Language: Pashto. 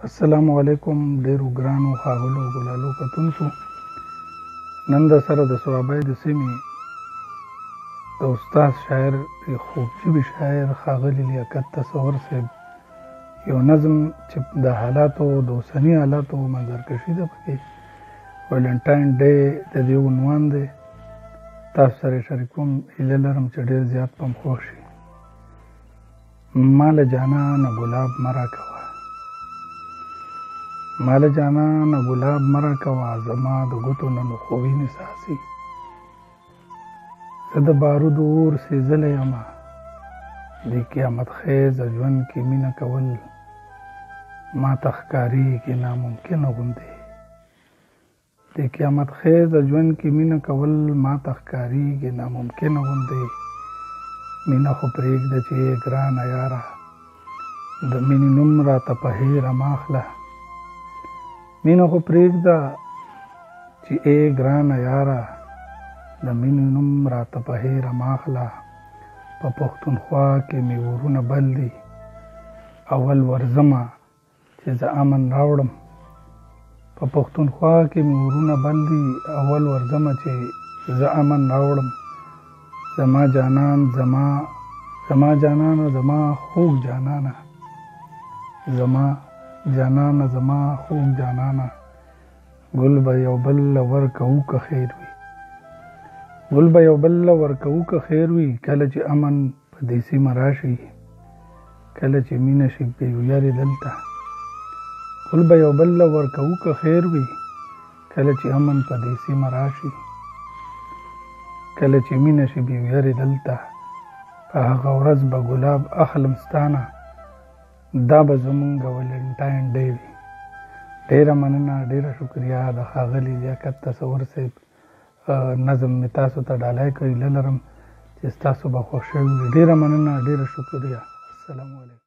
السلام علیکم. ډیرو ګرانو ښاغلو ګلالو کتونکو، نن د سره د صوابۍ د سیمې د استاد شاعر خوږ ژبې شاعر ښاغلي لیاقت تصور صاحب یو نظم چې د حالاتو د اوسني حالاتو منظرکشي ده پکې ویلنټاین ډے د دې عنوان دی. تاسو سره شریکوم، هیله لرم چې ډیر زیات په م خوښ شي. مال جانانه ګلاب مه راکوه، مال جانانه ګلاب مه راکوه، زما د ګوتو نه نو خو وینې څاڅي. زه د بارودو اور سېزلی یمه، د قیامت خیزه ژوند کې مینه کول ما ته ښکارېږي ناممکنه غوندې. د قیامت خیزه ژوند کې مینه کول ما ته ښکارېږي ناممکنه غوندې. مینه خو پرېږده چې ګرانه یاره، د مینې نوم راته په هېره مه اخله. مینه خو پرېږده چې ای ګرانه یاره، د مینې نوم راته په هېره مه اخله. په پښتونخوا کې مې ورونه بل دي، اول ورځمه چې زه امن راوړم. په پښتونخوا کې مې ورونه بل دي، اول ورځمه چې زه امن راوړم. زما جانان زما جانانه زما خوږ جانانه، زما جانانه زما خوږ جانانه، ګل به یو بل له ورکوو که خیر وي، ګل به یو بل له ورکوو که خیر وي. کله چې امن په دې سیمه راشي، کله چې مینه شي بې ویرې دلته، ګل به یو بل له ورکوو که خیر وي. کله چې امن په دې سیمه راشي، کله چې مینه شي بې ویرې دلته، په هغه ورځ به ګلاب اخلم ستانه، دا به زمونږ ویلنټاین ډے وي. ډیره مننه، ډیره شکریه د ښاغلي لیاقت تصور صاحب نظم مې تاسو ته ډالۍ کړی. هیله لرم چې ستاسو به خوښ شوي وي. ډیره مننه، ډیره شکریه. السلام علیکم.